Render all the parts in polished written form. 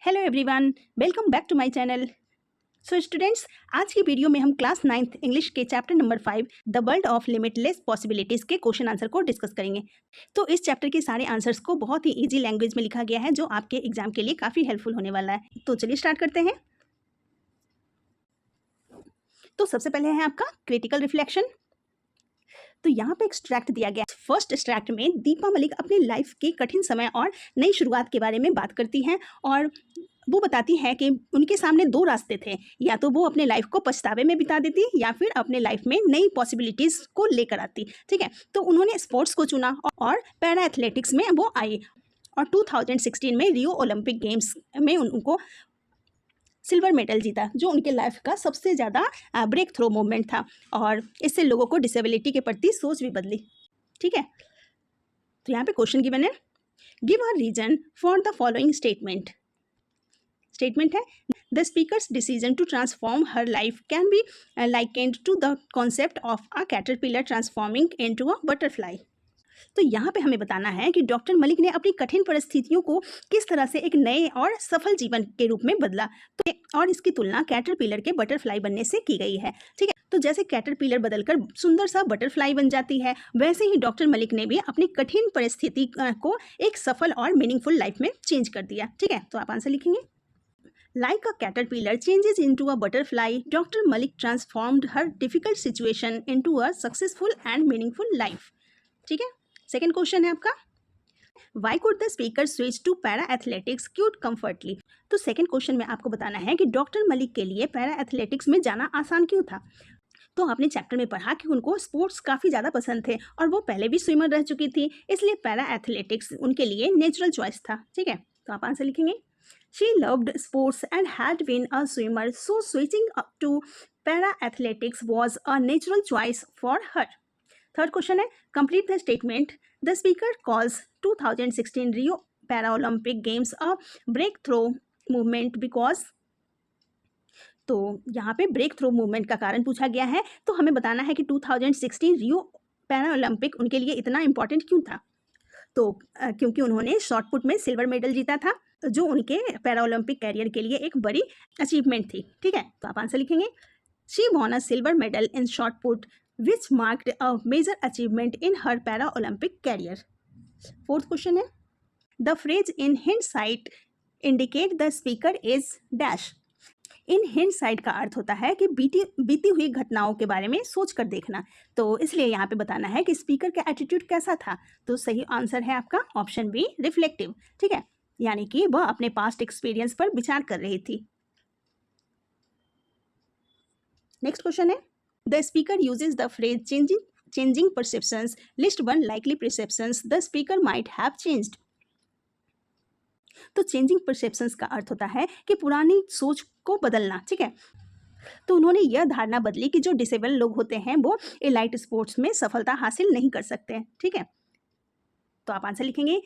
Hello everyone, welcome back to my channel. So students, आज की video में हम क्लास 9th इंग्लिश के chapter number 5 the world of limitless possibilities के question answer को discuss करेंगे। तो इस चैप्टर के सारे आंसर्स को बहुत ही इजी लैंग्वेज में लिखा गया है जो आपके एग्जाम के लिए काफ़ी हेल्पफुल होने वाला है। तो चलिए स्टार्ट करते हैं। तो सबसे पहले है आपका क्रिटिकल रिफ्लेक्शन। तो यहाँ पे एक्सट्रैक्ट दिया गया। फर्स्ट एक्सट्रैक्ट में दीपा मलिक अपनी लाइफ के कठिन समय और नई शुरुआत के बारे में बात करती हैं और वो बताती है कि उनके सामने दो रास्ते थे, या तो वो अपने लाइफ को पछतावे में बिता देती या फिर अपने लाइफ में नई पॉसिबिलिटीज़ को लेकर आती। ठीक है, तो उन्होंने स्पोर्ट्स को चुना और पैरा एथलेटिक्स में वो आई और 2016 में रियो ओलंपिक गेम्स में उनको सिल्वर मेडल जीता, जो उनके लाइफ का सबसे ज़्यादा ब्रेक थ्रो मोमेंट था और इससे लोगों को डिसेबिलिटी के प्रति सोच भी बदली। ठीक है, तो यहाँ पे क्वेश्चन गिवन है, give a reason for the following statement. Statement है, the speaker's decision to transform her life can be likened to the concept of a caterpillar transforming into a butterfly. तो यहाँ पे हमें बताना है कि डॉक्टर मलिक ने अपनी कठिन परिस्थितियों को किस तरह से एक नए और सफल जीवन के रूप में बदला, तो और इसकी तुलना कैटरपिलर के बटरफ्लाई बनने से की गई है। ठीक है, तो जैसे कैटरपिलर बदलकर सुंदर सा बटरफ्लाई बन जाती है, वैसे ही डॉक्टर मलिक ने भी अपनी कठिन परिस्थिति को एक सफल और मीनिंगफुल लाइफ में चेंज कर दिया। ठीक है, तो आप आंसर लिखेंगे, Like a caterpillar changes into a butterfly, Dr. Malik transformed her difficult situation into a successful and meaningful life. ठीक है, सेकेंड क्वेश्चन है आपका, Why could the speaker switch to para athletics quite comfortably? तो second question में आपको बताना है कि डॉक्टर मलिक के लिए पैरा एथलेटिक्स में जाना आसान क्यों था। तो आपने चैप्टर में पढ़ा कि उनको स्पोर्ट्स काफ़ी ज़्यादा पसंद थे और वो पहले भी स्विमर रह चुकी थी, इसलिए पैरा एथलेटिक्स उनके लिए नेचुरल चॉइस था। ठीक है, तो आप आंसर लिखेंगे, She loved sports and had been a swimmer, so switching up to para-athletics was a natural choice for her. Third question है, complete the statement. The speaker calls 2016 Rio Paralympic Games a breakthrough movement because. तो यहाँ पे break throw movement का कारण पूछा गया है, तो हमें बताना है कि 2016 रियो पैरा ओलंपिक उनके लिए इतना इम्पॉर्टेंट क्यों था। तो क्योंकि उन्होंने शॉर्ट पुट में सिल्वर मेडल जीता था, जो उनके पैरा ओलंपिक कैरियर के लिए एक बड़ी अचीवमेंट थी। ठीक है, तो आप आंसर लिखेंगे, she won a silver medal in shot put which marked a major achievement in her para Olympic career. Fourth question है, the phrase in hindsight indicate the speaker is dash. In hindsight का अर्थ होता है कि बीती हुई घटनाओं के बारे में सोच कर देखना, तो इसलिए यहाँ पे बताना है कि स्पीकर का एटीट्यूड कैसा था। तो सही आंसर है आपका ऑप्शन बी, रिफ्लेक्टिव। ठीक है, यानी कि वह अपने पास्ट एक्सपीरियंस पर विचार कर रही थी। नेक्स्ट क्वेश्चन है, the speaker uses the phrase changing perceptions, list one likely perceptions the speaker might have changed. तो चेंजिंग परसेप्शंस का अर्थ होता है कि पुरानी सोच को बदलना। ठीक है, तो उन्होंने यह धारणा बदली कि जो डिसेबल लोग होते हैं वो एलाइट स्पोर्ट्स में सफलता हासिल नहीं कर सकते। ठीक है, तो आप आंसर लिखेंगे,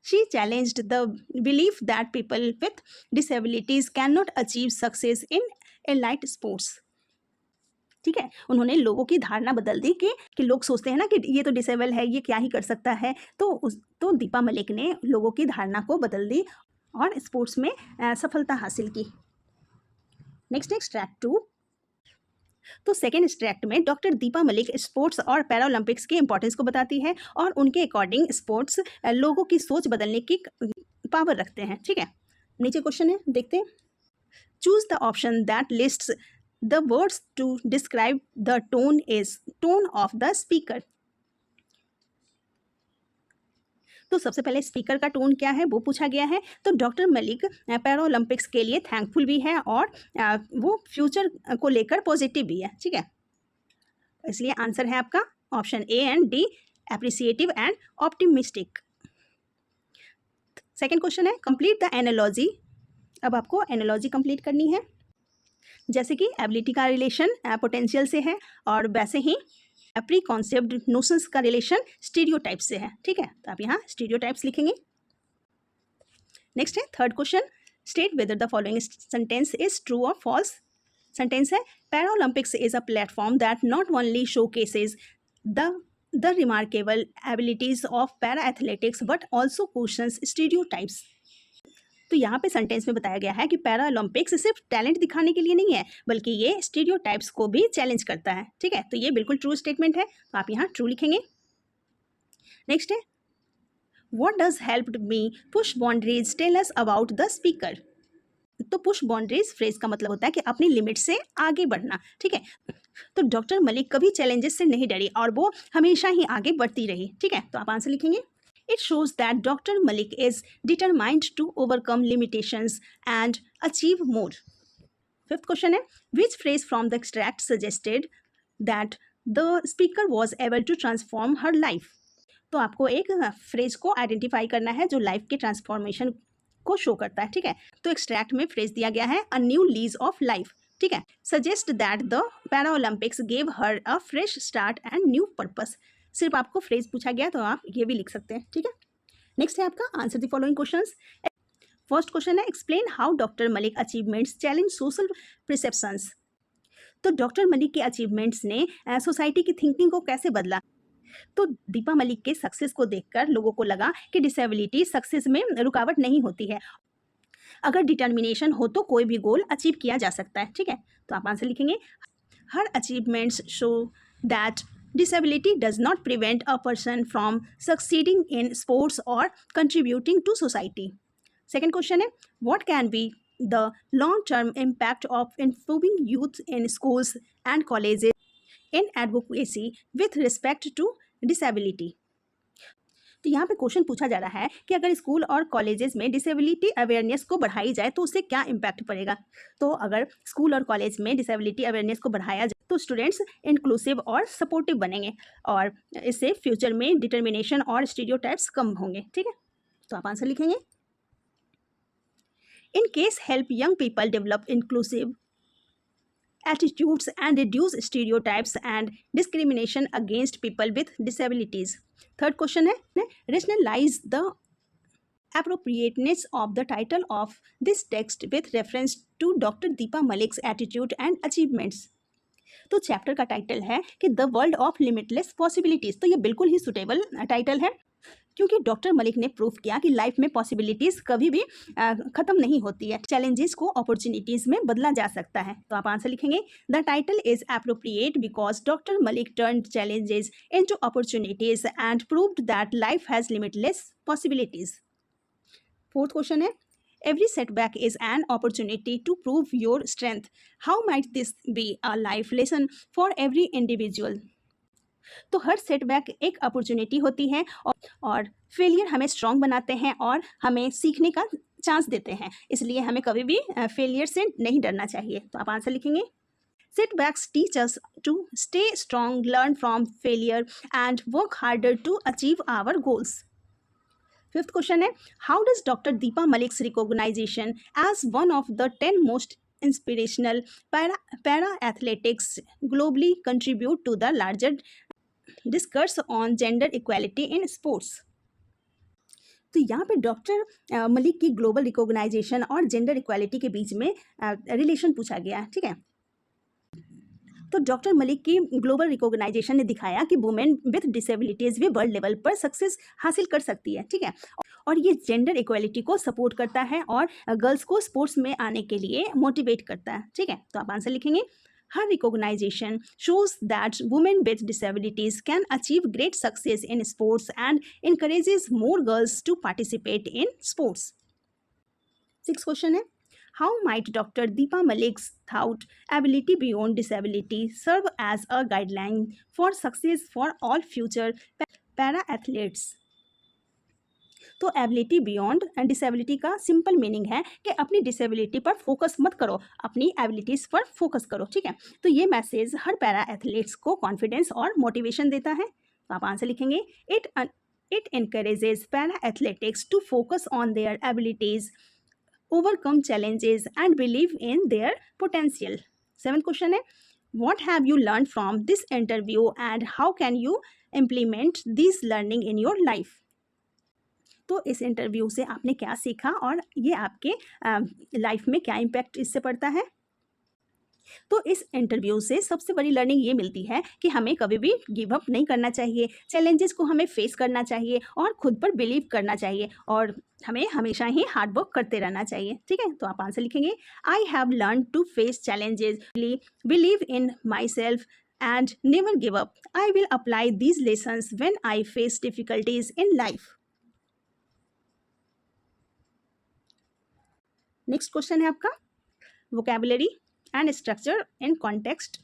she challenged the belief that people with disabilities can not achieve success in elite sports. ठीक है, उन्होंने लोगों की धारणा बदल दी कि लोग सोचते हैं ना कि ये तो डिसेबल है, ये क्या ही कर सकता है। तो दीपा मलिक ने लोगों की धारणा को बदल दी और स्पोर्ट्स में सफलता हासिल की। Next extract 2। तो सेकेंड एक्सट्रैक्ट में डॉक्टर दीपा मलिक स्पोर्ट्स और पैरा ओलंपिक्स के इंपॉर्टेंस को बताती है और उनके अकॉर्डिंग स्पोर्ट्स लोगों की सोच बदलने की पावर रखते हैं। ठीक है, नीचे क्वेश्चन है, देखते हैं, choose the option that lists the words to describe the tone of the speaker. तो सबसे पहले स्पीकर का टोन क्या है वो पूछा गया है। तो डॉक्टर मलिक पैरा ओलंपिक्स के लिए थैंकफुल भी है और वो फ्यूचर को लेकर पॉजिटिव भी है। ठीक है, इसलिए आंसर है आपका option A and D, appreciative and optimistic. Second question है, कंप्लीट द एनालॉजी। अब आपको एनालॉजी कंप्लीट करनी है, जैसे कि एबिलिटी का रिलेशन पोटेंशियल से है और वैसे ही प्री कॉन्सेप्ट नोशंस का रिलेशन स्टीरियोटाइप से है। ठीक है, तो आप यहाँ स्टीरियोटाइप्स लिखेंगे। नेक्स्ट है third question, state whether the following sentence is true और फॉल्स। सेंटेंस है, para Olympics is a platform that not only show cases the remarkable abilities of para athletics but also questions stereotypes. तो यहाँ पे sentence में बताया गया है कि पैरा ओलंपिक्स सिर्फ टैलेंट दिखाने के लिए नहीं है, बल्कि ये स्टीरियोटाइप्स को भी चैलेंज करता है। ठीक है, तो ये बिल्कुल ट्रू स्टेटमेंट है, तो आप यहाँ ट्रू लिखेंगे। नेक्स्ट है, what does helped me push boundaries, tell us about the speaker. तो पुश बाउंड्रीज फ्रेज का मतलब होता है कि अपनी लिमिट से आगे बढ़ना। ठीक है, तो डॉक्टर मलिक कभी चैलेंजेस से नहीं डरी और वो हमेशा ही आगे बढ़ती रही। ठीक है, तो आप आंसर लिखेंगे। It shows that doctor Malik is determined to overcome limitations and achieve more. Fifth question है, which phrase from the extract suggested that the speaker was able to transform her life. तो आपको एक फ्रेज को identify करना है जो life के transformation को शो करता है। ठीक है, तो एक्सट्रैक्ट में फ्रेज दिया गया है a new lease of life. ठीक है, suggest that the para Olympics gave her a fresh start and new purpose. सिर्फ आपको फ्रेज पूछा गया तो आप ये भी लिख सकते हैं। ठीक है, नेक्स्ट है आपका answer the following questions. First question है, explain how doctor Malik achievements challenge social perceptions. तो डॉक्टर मलिक के अचीवमेंट्स ने सोसाइटी की थिंकिंग को कैसे बदला। तो दीपा मलिक के सक्सेस को देखकर लोगों को लगा कि डिसेबिलिटी सक्सेस में रुकावट नहीं होती है, अगर डिटर्मिनेशन हो तो कोई भी गोल अचीव किया जा सकता है। ठीक है, तो आप आंसर लिखेंगे। Her achievements show that disability does not prevent a person from succeeding in sports or contributing to society. Second question है, what can be the long-term impact of improving youth in schools and colleges in advocacy with respect to disability? तो यहाँ पे question पूछा जा रहा है कि अगर स्कूल और कॉलेजेस में डिसेबिलिटी अवेयरनेस को बढ़ाई जाए तो उससे क्या इम्पैक्ट पड़ेगा। तो अगर स्कूल और कॉलेज में डिसेबिलिटी अवेयरनेस को बढ़ाया जाए तो स्टूडेंट्स इंक्लूसिव और सपोर्टिव बनेंगे और इससे फ्यूचर में डिटर्मिनेशन और स्टीरियोटाइप्स कम होंगे। ठीक है, तो आप आंसर लिखेंगे। In case help young people develop inclusive attitudes and reduce stereotypes and discrimination against people with disabilities. Third question है, rationalize the appropriateness of the title of this text with reference to Dr. Deepa Malik's attitude and achievements. तो chapter का title है कि the world of limitless possibilities. तो ये बिल्कुल ही suitable title है क्योंकि डॉक्टर मलिक ने प्रूव किया कि लाइफ में पॉसिबिलिटीज़ कभी भी ख़त्म नहीं होती है, चैलेंजेस को अपॉर्चुनिटीज़ में बदला जा सकता है। तो आप आंसर लिखेंगे। The title is appropriate because doctor Malik turned challenges into opportunities and proved that life has limitless possibilities. Fourth question है, every setback is an opportunity to prove your strength. How might this be a life lesson for every individual? तो हर setback एक opportunity होती है और failure हमें strong बनाते हैं और हमें सीखने का चांस देते हैं, इसलिए हमें कभी भी फेलियर से नहीं डरना चाहिए। तो आप आंसर लिखेंगे। Setbacks teach us to stay strong, learn from failure and work harder to achieve our goals. Fifth question है, how does doctor Deepa Malik's recognition as one of the 10 most inspirational para athletics globally contribute to the larger discourse on gender equality in sports. तो यहाँ पे doctor Malik की global recognition और gender equality के बीच में relation पूछा गया है। ठीक है, तो डॉक्टर मलिक की ग्लोबल रिकॉग्नाइजेशन ने दिखाया कि वुमेन विथ डिसेबिलिटीज़ भी वर्ल्ड लेवल पर सक्सेस हासिल कर सकती है। ठीक है, और ये जेंडर इक्वालिटी को सपोर्ट करता है और गर्ल्स को स्पोर्ट्स में आने के लिए मोटिवेट करता है। ठीक है, तो आप आंसर लिखेंगे। Her recognition shows that women with disabilities can achieve great success in sports and encourages more girls to participate in sports. Six question है, how might Dr. Deepa Malik's thought ability beyond disability serve as a guideline for success for all future para athletes? तो ability beyond disability का simple meaning है कि अपनी disability पर focus मत करो, अपनी एबिलिटीज़ पर फोकस करो। ठीक है, तो ये मैसेज हर पैरा एथलीट्स को कॉन्फिडेंस और मोटिवेशन देता है। तो आप आंसर लिखेंगे। It encourages para athletics to focus on their abilities, overcome challenges and believe in their potential. Seventh question है, what have you learned from this interview and how can you implement this learning in your life? तो इस interview से आपने क्या सीखा और ये आपके लाइफ में क्या इम्पैक्ट इससे पड़ता है। तो इस इंटरव्यू से सबसे बड़ी लर्निंग ये मिलती है कि हमें कभी भी गिव अप नहीं करना चाहिए, चैलेंजेस को हमें फेस करना चाहिए और खुद पर बिलीव करना चाहिए और हमें हमेशा ही हार्ड वर्क करते रहना चाहिए। ठीक है, तो आप आंसर लिखेंगे, I have learn to face challenges, believe in myself and never give up. I will apply these lessons when I face difficulties in life. Next question है आपका vocabulary and structure in context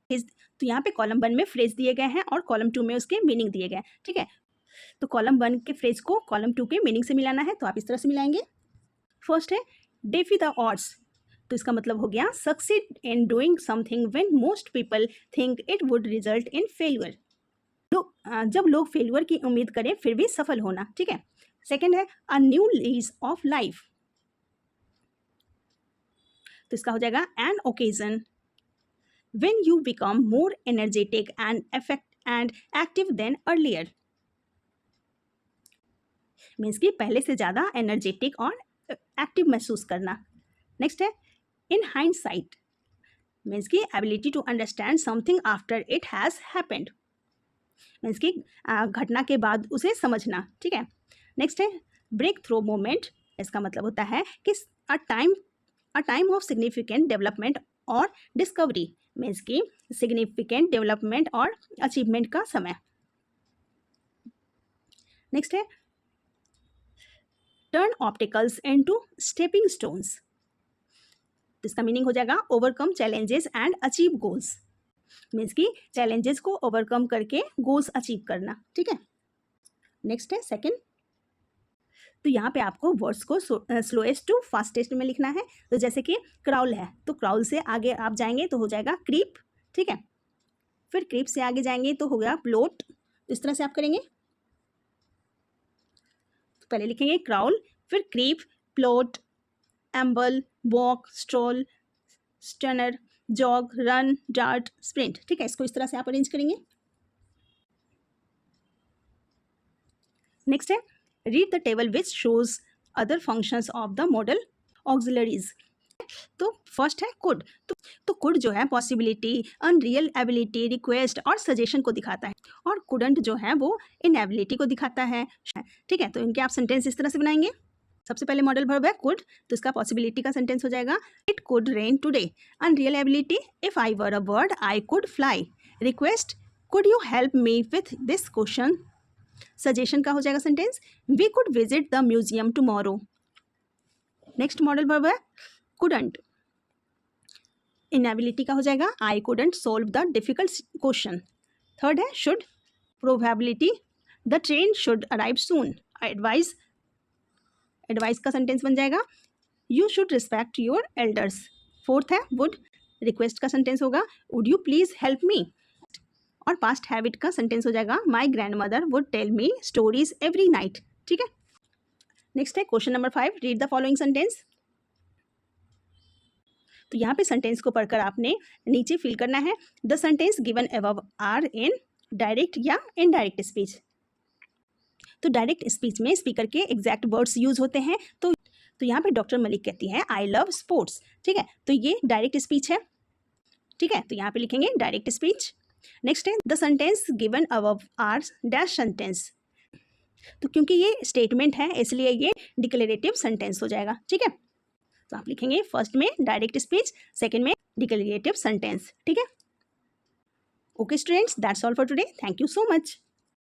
is. तो यहाँ पे column 1 में phrase दिए गए हैं और कॉलम 2 में उसके मीनिंग दिए गए हैं। ठीक है, तो कॉलम 1 के फ्रेज को कॉलम 2 के मीनिंग से मिलाना है, तो आप इस तरह से मिलाएंगे। फर्स्ट है डेफी द ऑड्स, तो इसका मतलब हो गया succeed in doing something when most people think it would result in failure. जब लोग फेल्यूर की उम्मीद करें फिर भी सफल होना। ठीक है, सेकेंड है a new lease of life, तो इसका हो जाएगा an occasion when you become more energetic and active then earlier, means कि पहले से ज़्यादा एनर्जेटिक और एक्टिव महसूस करना। नेक्स्ट है इन हाइंडसाइट, मीन्स की ability to understand something after it has happened, means की घटना के बाद उसे समझना। ठीक है, नेक्स्ट है ब्रेक थ्रू मोमेंट, इसका मतलब होता है कि a time of significant development और डिस्कवरी, मीन्स की सिग्निफिकेंट डेवलपमेंट और अचीवमेंट का समय। नेक्स्ट है turn obstacles into stepping stones, तो इसका मीनिंग हो जाएगा overcome challenges and achieve goals, means की चैलेंजेस को ओवरकम करके गोल्स अचीव करना। ठीक है, नेक्स्ट है सेकंड, तो यहाँ पे आपको वर्ड्स को स्लोएस्ट टू फास्टेस्ट में लिखना है। तो जैसे कि क्राउल है, तो क्राउल से आगे आप जाएंगे तो हो जाएगा क्रीप। ठीक है, फिर क्रीप से आगे जाएंगे तो हो गया प्लोट, तो इस तरह से आप करेंगे। तो पहले लिखेंगे क्राउल, फिर creep, plod, amble, walk, stroll, saunter, jog, run, dart, sprint. ठीक है, इसको इस तरह से आप अरेंज करेंगे। नेक्स्ट है read the table which shows other functions of the model auxiliaries. तो फर्स्ट है कुड, तो कुड जो है पॉसिबिलिटी, अनरियल एबिलिटी, रिक्वेस्ट और सजेशन को दिखाता है, और कुडंट जो है वो इनएबिलिटी को दिखाता है। ठीक है, तो इनके आप सेंटेंस इस तरह से बनाएंगे। सबसे पहले मॉडल वर्ब है कुड, तो इसका पॉसिबिलिटी का सेंटेंस हो जाएगा it could rain today. Unreal ability, if I were a bird I could fly. Request, could you help me with this question. Suggestion का हो जाएगा sentence we could visit the museum tomorrow. Next modal verb है couldn't. Inability का हो जाएगा I couldn't solve the difficult question. Third है should, probability the train should arrive soon. Advice का sentence बन जाएगा you should respect your elders. Fourth है would, request का सेंटेंस होगा would you please help me. और पास्ट हैबिट का sentence हो जाएगा my grandmother would tell me stories every night. ठीक है, नेक्स्ट है question number 5, read the following sentence. तो यहाँ पे सेंटेंस को पढ़कर आपने नीचे फिल करना है the sentence given above are in direct या इनडायरेक्ट स्पीच। तो डायरेक्ट स्पीच में स्पीकर के एग्जैक्ट वर्ड्स यूज होते हैं। तो यहाँ पे डॉक्टर मलिक कहती है आई लव स्पोर्ट्स। ठीक है, तो ये डायरेक्ट स्पीच है। ठीक है, तो यहाँ पे लिखेंगे डायरेक्ट स्पीच। नेक्स्ट है the sentence given above are dash sentence, तो क्योंकि ये स्टेटमेंट है इसलिए ये डिक्लेरेटिव सेंटेंस हो जाएगा। ठीक है, तो आप लिखेंगे फर्स्ट में डायरेक्ट स्पीच, सेकंड में डिक्लेरेटिव सेंटेंस। ठीक है, okay students, that's all for today, thank you so much.